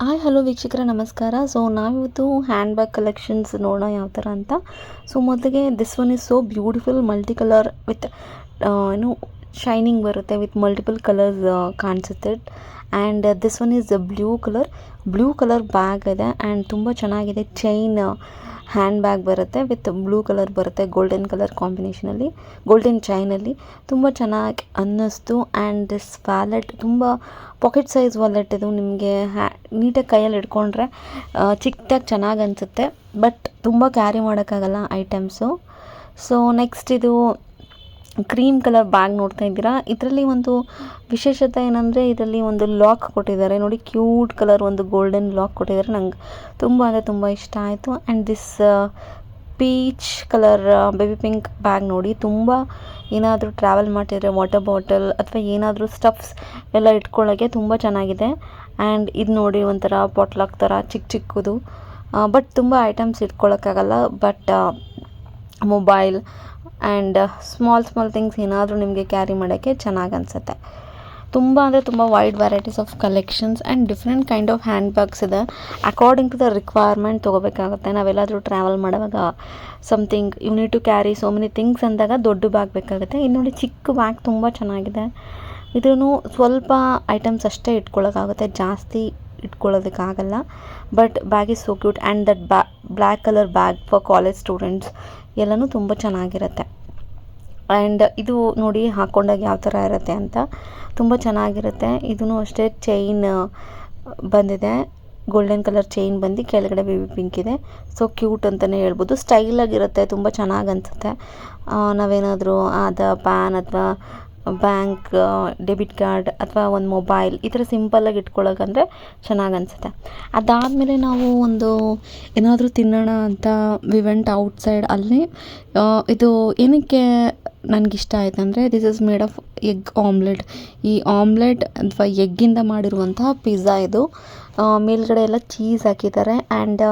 Hi hello ವೀಕ್ಷಕರೇ ನಮಸ್ಕಾರ. So ನಾವಿವತ್ತು ಹ್ಯಾಂಡ್ ಬ್ಯಾಗ್ ಕಲೆಕ್ಷನ್ಸ್ ನೋಡೋಣ ಯಾವ ಥರ ಅಂತ. ಸೊ ಮೊದಲಿಗೆ this one is so beautiful multi colour with ಏನು ಶೈನಿಂಗ್ ಬರುತ್ತೆ ವಿತ್ ಮಲ್ಟಿಪಲ್ ಕಲರ್ಸ್ ಕಾಣಿಸುತ್ತೆ. And this one is blue colour bag ಇದೆ ಆ್ಯಂಡ್ ತುಂಬ ಚೆನ್ನಾಗಿದೆ. ಚೈನ್ ಹ್ಯಾಂಡ್ ಬ್ಯಾಗ್ ಬರುತ್ತೆ ವಿತ್ ಬ್ಲೂ ಕಲರ್ ಬರುತ್ತೆ, ಗೋಲ್ಡನ್ ಕಲರ್ ಕಾಂಬಿನೇಷನಲ್ಲಿ, ಗೋಲ್ಡನ್ ಚೈನಲ್ಲಿ ತುಂಬ ಚೆನ್ನಾಗಿ ಅನ್ನಿಸ್ತು. ಆ್ಯಂಡ್ ದಿಸ್ ವ್ಯಾಲೆಟ್ ತುಂಬ ಪಾಕೆಟ್ ಸೈಜ್ ವಾಲೆಟ್, ಇದು ನಿಮಗೆ ನೀಟಾಗಿ ಕೈಯಲ್ಲಿ ಇಟ್ಕೊಂಡ್ರೆ ಚಿಕ್ಕದಾಗಿ ಚೆನ್ನಾಗಿ ಅನಿಸುತ್ತೆ, ಬಟ್ ತುಂಬ ಕ್ಯಾರಿ ಮಾಡೋಕ್ಕಾಗಲ್ಲ ಐಟಮ್ಸು. ಸೊ ನೆಕ್ಸ್ಟ್ ಇದು ಕ್ರೀಮ್ ಕಲರ್ ಬ್ಯಾಗ್ ನೋಡ್ತಾ ಇದ್ದೀರಾ. ಇದರಲ್ಲಿ ಒಂದು ವಿಶೇಷತೆ ಏನಂದರೆ ಇದರಲ್ಲಿ ಒಂದು ಲಾಕ್ ಕೊಟ್ಟಿದ್ದಾರೆ ನೋಡಿ, ಕ್ಯೂಟ್ ಕಲರ್ ಒಂದು ಗೋಲ್ಡನ್ ಲಾಕ್ ಕೊಟ್ಟಿದ್ದಾರೆ. ನಂಗೆ ತುಂಬ ಅಂದರೆ ತುಂಬ ಇಷ್ಟ ಆಯಿತು. And this peach colour baby pink bag ನೋಡಿ, ತುಂಬ ಏನಾದರೂ ಟ್ರಾವೆಲ್ ಮಾಡ್ತಿದ್ರೆ ವಾಟರ್ ಬಾಟಲ್ ಅಥವಾ ಏನಾದರೂ ಸ್ಟಫ್ಸ್ ಎಲ್ಲ ಇಟ್ಕೊಳ್ಳೋಕ್ಕೆ ತುಂಬ ಚೆನ್ನಾಗಿದೆ. ಆ್ಯಂಡ್ ಇದು ನೋಡಿ ಒಂಥರ ಪಾಟ್ಲಾಕ್ ಥರ ಚಿಕ್ಕದು, ಬಟ್ ತುಂಬ ಐಟಮ್ಸ್ ಇಟ್ಕೊಳ್ಳೋಕ್ಕಾಗಲ್ಲ, but mobile and small things ಏನಾದರೂ ನಿಮಗೆ ಕ್ಯಾರಿ ಮಾಡೋಕ್ಕೆ ಚೆನ್ನಾಗಿ ಅನಿಸುತ್ತೆ. ತುಂಬ ಅಂದರೆ ತುಂಬ wide varieties of collections and different kind of hand bags ಇದೆ. ಅಕಾರ್ಡಿಂಗ್ ಟು ದ ರಿಕ್ವೈರ್ಮೆಂಟ್ ತೊಗೋಬೇಕಾಗುತ್ತೆ. ನಾವೆಲ್ಲಾದರೂ ಟ್ರಾವೆಲ್ ಮಾಡುವಾಗ something you need to carry so many things ಅಂದಾಗ ದೊಡ್ಡ ಬ್ಯಾಗ್ ಬೇಕಾಗುತ್ತೆ. ಇದು ನೋಡಿ ಚಿಕ್ಕ ಬ್ಯಾಗ್ ತುಂಬ ಚೆನ್ನಾಗಿದೆ. ಇದೂ ಸ್ವಲ್ಪ ಐಟಮ್ಸ್ ಅಷ್ಟೇ ಇಟ್ಕೊಳ್ಳೋಕ್ಕಾಗುತ್ತೆ, ಜಾಸ್ತಿ ಇಟ್ಕೊಳ್ಳೋದಕ್ಕಾಗಲ್ಲ, but bag is so cute. And that black colour bag for college students ಎಲ್ಲನೂ ತುಂಬ ಚೆನ್ನಾಗಿರುತ್ತೆ. ಆ್ಯಂಡ್ ಇದು ನೋಡಿ ಹಾಕ್ಕೊಂಡಾಗ ಯಾವ ಥರ ಇರುತ್ತೆ ಅಂತ, ತುಂಬ ಚೆನ್ನಾಗಿರುತ್ತೆ. ಇದೂ ಅಷ್ಟೇ ಚೈನ್ ಬಂದಿದೆ, ಗೋಲ್ಡನ್ ಕಲರ್ ಚೈನ್ ಬಂದು ಕೆಳಗಡೆ ಬೇಬಿ ಪಿಂಕ್ ಇದೆ. ಸೊ ಕ್ಯೂಟ್ ಅಂತಲೇ ಹೇಳ್ಬೋದು. ಸ್ಟೈಲಾಗಿರುತ್ತೆ, ತುಂಬ ಚೆನ್ನಾಗಿ ಅನಿಸುತ್ತೆ. ನಾವೇನಾದರೂ ಪ್ಯಾನ್ ಅಥವಾ ಬ್ಯಾಂಕ್ ಡೆಬಿಟ್ ಕಾರ್ಡ್ ಅಥವಾ ಒಂದು ಮೊಬೈಲ್ ಈ ಥರ ಸಿಂಪಲ್ಲಾಗಿ ಇಟ್ಕೊಳ್ಳೋಕಂದರೆ ಚೆನ್ನಾಗಿ ಅನಿಸುತ್ತೆ. ಅದಾದಮೇಲೆ ನಾವು ಒಂದು ಏನಾದರೂ ತಿನ್ನೋಣ ಅಂತ ವಿ ವೆಂಟ್ ಔಟ್ಸೈಡ್. ಅಲ್ಲಿ ಇದು ಏನಕ್ಕೆ ನನಗಿಷ್ಟ ಆಯ್ತು ಅಂದರೆ, this is made of egg omelette. ಈ ಆಮ್ಲೆಟ್ ಅಥವಾ ಎಗ್ಗಿಂದ ಮಾಡಿರುವಂತಹ ಪಿಜ್ಜಾ ಇದು. ಮೇಲ್ಗಡೆ ಎಲ್ಲ ಚೀಸ್ ಹಾಕಿದ್ದಾರೆ. ಆ್ಯಂಡ್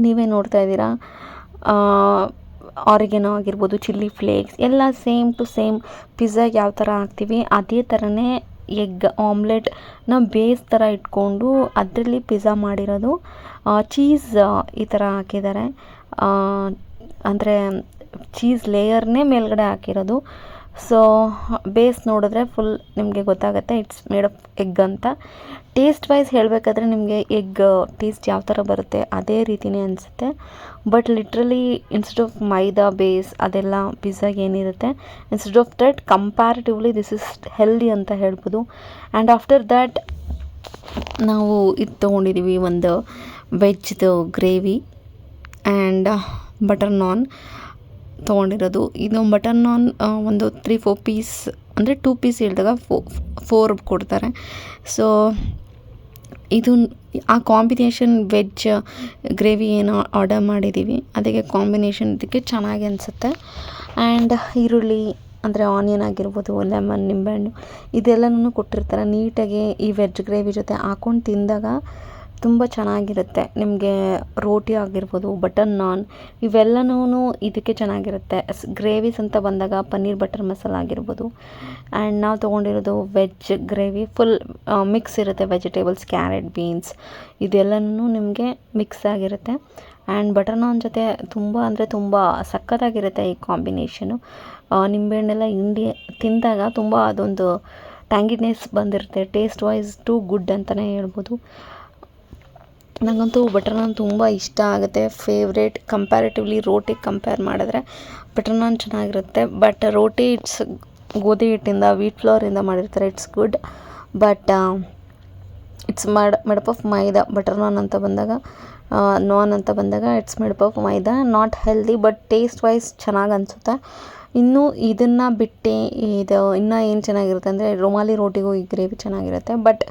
ನೀವೇ ನೋಡ್ತಾ ಇದ್ದೀರಾ, ಆರಿಗೆನೋ ಆಗಿರ್ಬೋದು, ಚಿಲ್ಲಿ ಫ್ಲೇಕ್ಸ್ ಎಲ್ಲ ಸೇಮ್ ಟು ಸೇಮ್ ಪಿಜ್ಜಾಗೆ ಯಾವ ಥರ ಹಾಕ್ತೀವಿ ಅದೇ ಥರನೇ ಎಗ್ ಆಮ್ಲೆಟ್ನ ಬೇಸ್ ಥರ ಇಟ್ಕೊಂಡು ಅದರಲ್ಲಿ ಪಿಜ್ಜಾ ಮಾಡಿರೋದು. ಚೀಸ್ ಈ ಥರ ಹಾಕಿದ್ದಾರೆ, ಅಂದರೆ ಚೀಸ್ ಲೇಯರ್ನೇ ಮೇಲ್ಗಡೆ ಹಾಕಿರೋದು. ಸೊ ಬೇಸ್ ನೋಡಿದ್ರೆ ಫುಲ್ ನಿಮಗೆ ಗೊತ್ತಾಗುತ್ತೆ ಇಟ್ಸ್ ಮೇಡ್ ಆಫ್ ಎಗ್ ಅಂತ. ಟೇಸ್ಟ್ ವೈಸ್ ಹೇಳಬೇಕಾದ್ರೆ ನಿಮಗೆ ಎಗ್ ಟೇಸ್ಟ್ ಯಾವ ಥರ ಬರುತ್ತೆ ಅದೇ ರೀತಿಯೇ ಅನಿಸುತ್ತೆ. But literally instead of maida base ಅದೆಲ್ಲ ಪಿಜ್ಜಾಗೆ ಏನಿರುತ್ತೆ, instead of that comparatively this is healthy ಅಂತ ಹೇಳ್ಬೋದು. ಆ್ಯಂಡ್ ಆಫ್ಟರ್ ದ್ಯಾಟ್ ನಾವು ಇದು ತೊಗೊಂಡಿದ್ದೀವಿ, ಒಂದು ವೆಜ್ದು ಗ್ರೇವಿ ಆ್ಯಂಡ್ ಬಟರ್ ನಾನ್ ತೊಗೊಂಡಿರೋದು. ಇದು ಬಟರ್ ನಾನ್ ಒಂದು 3-4 ಪೀಸ್, ಅಂದರೆ 2 ಪೀಸ್ ಹೇಳಿದಾಗ 4 ಕೊಡ್ತಾರೆ. ಸೊ ಇದು ಆ ಕಾಂಬಿನೇಷನ್ ವೆಜ್ ಗ್ರೇವಿ ಏನು ಆರ್ಡರ್ ಮಾಡಿದ್ದೀವಿ ಅದಕ್ಕೆ ಕಾಂಬಿನೇಷನ್ ಇದಕ್ಕೆ ಚೆನ್ನಾಗಿ ಅನಿಸುತ್ತೆ. ಆ್ಯಂಡ್ ಈರುಳ್ಳಿ ಅಂದರೆ ಆನಿಯನ್ ಆಗಿರ್ಬೋದು, ಲೆಮನ್, ನಿಂಬೆಹಣ್ಣು ಇದೆಲ್ಲನೂ ಕೊಟ್ಟಿರ್ತಾರೆ. ನೀಟಾಗಿ ಈ ವೆಜ್ ಗ್ರೇವಿ ಜೊತೆ ಹಾಕ್ಕೊಂಡು ತಿಂದಾಗ ತುಂಬ ಚೆನ್ನಾಗಿರುತ್ತೆ. ನಿಮಗೆ ರೋಟಿ ಆಗಿರ್ಬೋದು, ಬಟರ್ ನಾನ್ ಇವೆಲ್ಲನೂ ಇದಕ್ಕೆ ಚೆನ್ನಾಗಿರುತ್ತೆ. ಗ್ರೇವೀಸ್ ಅಂತ ಬಂದಾಗ ಪನ್ನೀರ್ ಬಟರ್ ಮಸಾಲ ಆಗಿರ್ಬೋದು. ಆ್ಯಂಡ್ ನಾವು ತೊಗೊಂಡಿರೋದು ವೆಜ್ ಗ್ರೇವಿ, ಫುಲ್ ಮಿಕ್ಸ್ ಇರುತ್ತೆ, ವೆಜಿಟೇಬಲ್ಸ್, ಕ್ಯಾರೆಟ್, ಬೀನ್ಸ್ ಇದೆಲ್ಲನೂ ನಿಮಗೆ ಮಿಕ್ಸ್ ಆಗಿರುತ್ತೆ. ಆ್ಯಂಡ್ ಬಟರ್ ನಾನ್ ಜೊತೆ ತುಂಬ ಅಂದರೆ ತುಂಬ ಸಖತ್ತಾಗಿರುತ್ತೆ ಈ ಕಾಂಬಿನೇಷನು. ನಿಂಬೆಹಣ್ಣೆಲ್ಲ ಹಿಂಡಿ ತಿಂದಾಗ ತುಂಬ ಅದೊಂದು ಟ್ಯಾಂಗಿನೆಸ್ ಬಂದಿರುತ್ತೆ. ಟೇಸ್ಟ್ ವೈಸ್ ಟು ಗುಡ್ ಅಂತಲೇ ಹೇಳ್ಬೋದು. ನನಗಂತೂ ಬಟರ್ ನಾನ್ ತುಂಬ ಇಷ್ಟ ಆಗುತ್ತೆ, ಫೇವ್ರೇಟ್. ಕಂಪ್ಯಾರಿಟಿವ್ಲಿ ರೋಟಿಗೆ ಕಂಪೇರ್ ಮಾಡಿದ್ರೆ ಬಟರ್ ನಾನ್ ಚೆನ್ನಾಗಿರುತ್ತೆ. ಬಟ್ ರೋಟಿ ಇಟ್ಸ್ ಗೋಧಿ ಹಿಟ್ಟಿಂದ, ವೀಟ್ ಫ್ಲೋರಿಂದ ಮಾಡಿರ್ತಾರೆ, it's good. But it's made up of maida. Butter naan ಅಂತ ಬಂದಾಗ it's made up of maida, not healthy, but taste wise ಚೆನ್ನಾಗಿ ಅನಿಸುತ್ತೆ. ಇನ್ನು ಇದನ್ನು ಬಿಟ್ಟು ಇದು ಇನ್ನೂ ಏನು ಚೆನ್ನಾಗಿರುತ್ತೆ ಅಂದರೆ, ರುಮಾಲಿ ರೋಟಿಗೂ ಈ ಗ್ರೇವಿ ಚೆನ್ನಾಗಿರುತ್ತೆ. ಬಟ್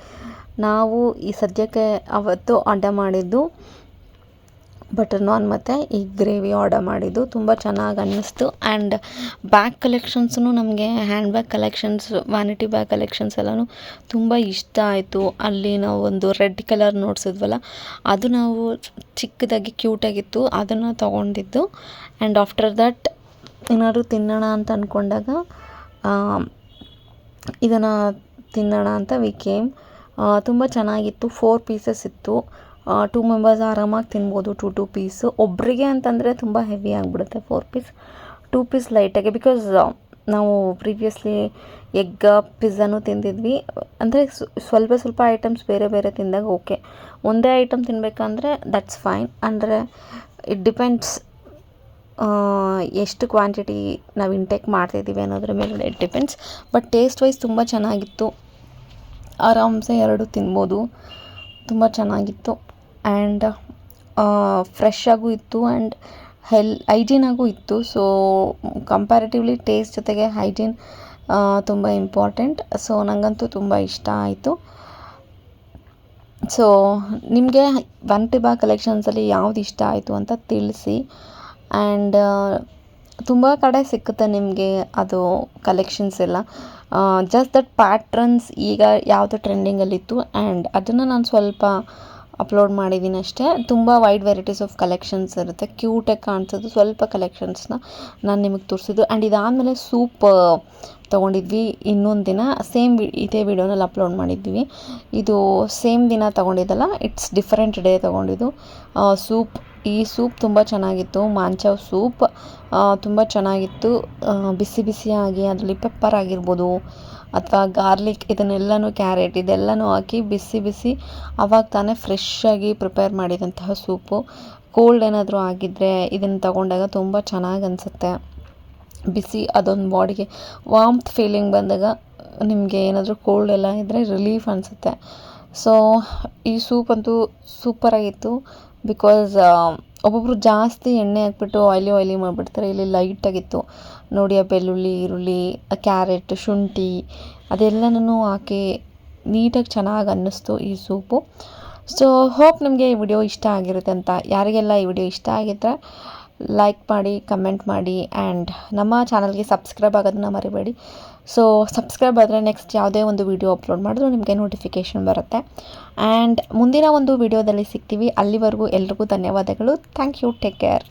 ನಾವು ಈ ಸದ್ಯಕ್ಕೆ ಅವತ್ತು ಆರ್ಡರ್ ಮಾಡಿದ್ದು ಬಟರ್ ನಾನ್ ಮತ್ತು ಈ ಗ್ರೇವಿ ಆರ್ಡರ್ ಮಾಡಿದ್ದು ತುಂಬ ಚೆನ್ನಾಗಿ ಅನ್ನಿಸ್ತು. ಆ್ಯಂಡ್ ಬ್ಯಾಗ್ ಕಲೆಕ್ಷನ್ಸೂ ನಮಗೆ hand bag collections, vanity bag collections ಎಲ್ಲನೂ ತುಂಬ ಇಷ್ಟ ಆಯಿತು. ಅಲ್ಲಿ ನಾವು ಒಂದು ರೆಡ್ ಕಲರ್ ನೋಡ್ಸಿದ್ವಲ್ಲ, ಅದು ನಾವು ಚಿಕ್ಕದಾಗಿ ಕ್ಯೂಟಾಗಿತ್ತು, ಅದನ್ನು ತೊಗೊಂಡಿದ್ದು. ಆ್ಯಂಡ್ ಆಫ್ಟರ್ ದಟ್ ಏನಾದರೂ ತಿನ್ನೋಣ ಅಂತ ಅಂದ್ಕೊಂಡಾಗ ಇದನ್ನು ತಿನ್ನೋಣ ಅಂತ ವಿ ಕೇಮ್. ತುಂಬ ಚೆನ್ನಾಗಿತ್ತು. 4 ಪೀಸಸ್ ಇತ್ತು. 2 ಮೆಂಬರ್ಸ್ ಆರಾಮಾಗಿ ತಿನ್ಬೋದು. 2 ಪೀಸು. ಒಬ್ಬರಿಗೆ ಅಂತಂದರೆ ತುಂಬ ಹೆವಿ ಆಗಿಬಿಡುತ್ತೆ 4 ಪೀಸ್. 2 ಪೀಸ್ ಲೈಟಾಗಿ, ಬಿಕಾಸ್ ನಾವು ಪ್ರೀವಿಯಸ್ಲಿ ಎಗ್ ಪಿಜ್ಜಾನು ತಿಂದಿದ್ವಿ. ಅಂದರೆ ಸ್ವಲ್ಪ ಐಟಮ್ಸ್ ಬೇರೆ ಬೇರೆ ತಿಂದಾಗ ಓಕೆ. ಒಂದೇ ಐಟಮ್ ತಿನ್ನಬೇಕಂದ್ರೆ ದಟ್ಸ್ ಫೈನ್. ಅಂದರೆ ಇಟ್ ಡಿಪೆಂಡ್ಸ್ ಎಷ್ಟು ಕ್ವಾಂಟಿಟಿ ನಾವು ಇಂಟೇಕ್ ಮಾಡ್ತಿದ್ದೀವಿ ಅನ್ನೋದ್ರ ಮೇಲೆ it depends. But taste wise ತುಂಬ ಚೆನ್ನಾಗಿತ್ತು. ಆರಾಮ್ಸೆ 2 ತಿನ್ಬೋದು. ತುಂಬ ಚೆನ್ನಾಗಿತ್ತು. ಆ್ಯಂಡ್ ಫ್ರೆಶ್ ಆಗೂ ಇತ್ತು ಆ್ಯಂಡ್ ಹೈಜೀನಾಗೂ ಇತ್ತು. ಸೊ ಕಂಪ್ಯಾರಿಟಿವ್ಲಿ ಟೇಸ್ಟ್ ಜೊತೆಗೆ ಹೈಜೀನ್ ತುಂಬ ಇಂಪಾರ್ಟೆಂಟ್. ಸೊ ನನಗಂತೂ ತುಂಬ ಇಷ್ಟ ಆಯಿತು. ಸೊ ನಿಮಗೆ ವಂಟಿಬಾ ಕಲೆಕ್ಷನ್ಸಲ್ಲಿ ಯಾವ್ದು ಇಷ್ಟ ಆಯಿತು ಅಂತ ತಿಳಿಸಿ. ಆ್ಯಂಡ್ ತುಂಬ ಕಡೆ ಸಿಕ್ಕುತ್ತೆ ನಿಮಗೆ ಅದು ಕಲೆಕ್ಷನ್ಸ್ ಎಲ್ಲ. ಜಸ್ಟ್ ದಟ್ ಪ್ಯಾಟ್ರನ್ಸ್ ಈಗ ಯಾವುದು ಟ್ರೆಂಡಿಂಗಲ್ಲಿತ್ತು ಆ್ಯಂಡ್ ಅದನ್ನು ನಾನು ಸ್ವಲ್ಪ ಅಪ್ಲೋಡ್ ಮಾಡಿದ್ದೀನಿ ಅಷ್ಟೇ. ತುಂಬ ವೈಡ್ ವೆರೈಟೀಸ್ ಆಫ್ ಕಲೆಕ್ಷನ್ಸ್ ಇರುತ್ತೆ. ಕ್ಯೂಟಾಗಿ ಕಾಣಿಸೋದು ಸ್ವಲ್ಪ ಕಲೆಕ್ಷನ್ಸ್ನ ನಾನು ನಿಮಗೆ ತೋರಿಸಿದ್ದು. ಆ್ಯಂಡ್ ಇದಾದಮೇಲೆ ಸೂಪ್ ತೊಗೊಂಡಿದ್ವಿ ಇನ್ನೊಂದು ದಿನ. ಇದೇ ವಿಡಿಯೋನಲ್ಲಿ ಅಪ್ಲೋಡ್ ಮಾಡಿದ್ವಿ. ಇದು ಸೇಮ್ ದಿನ ತೊಗೊಂಡಿದ್ದಲ್ಲ, ಇಟ್ಸ್ ಡಿಫರೆಂಟ್ ಡೇ ತೊಗೊಂಡಿದ್ದು. ಈ ಸೂಪ್ ತುಂಬ ಚೆನ್ನಾಗಿತ್ತು. ಮಾಂಚಾವ್ ಸೂಪ್ ತುಂಬ ಚೆನ್ನಾಗಿತ್ತು. ಬಿಸಿ ಬಿಸಿಯಾಗಿ ಅದರಲ್ಲಿ ಪೆಪ್ಪರ್ ಆಗಿರ್ಬೋದು ಅಥವಾ ಗಾರ್ಲಿಕ್, ಇದನ್ನೆಲ್ಲನೂ ಕ್ಯಾರೆಟ್ ಇದೆಲ್ಲನೂ ಹಾಕಿ ಬಿಸಿ ಆವಾಗ ತಾನೇ ಫ್ರೆಶ್ಶಾಗಿ ಪ್ರಿಪೇರ್ ಮಾಡಿದಂತಹ ಸೂಪು. ಕೋಲ್ಡ್ ಏನಾದರೂ ಆಗಿದ್ದರೆ ಇದನ್ನು ತಗೊಂಡಾಗ ತುಂಬ ಚೆನ್ನಾಗಿ ಅನಿಸುತ್ತೆ. ಬಿಸಿ ಅದೊಂದು ಬಾಡಿಗೆ ವಾಮ್ತ್ ಫೀಲಿಂಗ್ ಬಂದಾಗ ನಿಮಗೆ ಏನಾದರೂ ಕೋಲ್ಡ್ ಎಲ್ಲ ಇದ್ದರೆ ರಿಲೀಫ್ ಅನಿಸುತ್ತೆ. ಸೊ ಈ ಸೂಪ್ ಅಂತೂ ಸೂಪರಾಗಿತ್ತು. ಬಿಕಾಸ್ ಒಬ್ಬೊಬ್ಬರು ಜಾಸ್ತಿ ಎಣ್ಣೆ ಹಾಕ್ಬಿಟ್ಟು ಆಯ್ಲಿ ಮಾಡಿಬಿಡ್ತಾರೆ. ಇಲ್ಲಿ ಲೈಟಾಗಿತ್ತು ನೋಡಿ. ಆ ಬೆಳ್ಳುಳ್ಳಿ, ಈರುಳ್ಳಿ, ಕ್ಯಾರೆಟ್, ಶುಂಠಿ ಅದೆಲ್ಲನೂ ಹಾಕಿ ನೀಟಾಗಿ ಚೆನ್ನಾಗಿ ಅನ್ನಿಸ್ತು ಈ ಸೂಪು. ಸೊ ಹೋಪ್ ನಿಮಗೆ ಈ ವಿಡಿಯೋ ಇಷ್ಟ ಆಗಿರುತ್ತೆ ಅಂತ. ಯಾರಿಗೆಲ್ಲ ಈ ವಿಡಿಯೋ ಇಷ್ಟ ಆಗಿದ್ದರೆ ಲೈಕ್ ಮಾಡಿ, ಕಮೆಂಟ್ ಮಾಡಿ ಆ್ಯಂಡ್ ನಮ್ಮ ಚಾನಲ್ಗೆ ಸಬ್ಸ್ಕ್ರೈಬ್ ಆಗೋದನ್ನ ಮರಿಬೇಡಿ. ಸೊ ಸಬ್ಸ್ಕ್ರೈಬ್ ಆದರೆ ನೆಕ್ಸ್ಟ್ ಯಾವುದೇ ಒಂದು ವಿಡಿಯೋ ಅಪ್ಲೋಡ್ ಮಾಡಿದ್ರು ನಿಮಗೆ ನೋಟಿಫಿಕೇಷನ್ ಬರುತ್ತೆ. ಆ್ಯಂಡ್ ಮುಂದಿನ ಒಂದು ವಿಡಿಯೋದಲ್ಲಿ ಸಿಗ್ತೀವಿ. ಅಲ್ಲಿವರೆಗೂ ಎಲ್ರಿಗೂ ಧನ್ಯವಾದಗಳು. Thank you. Take care.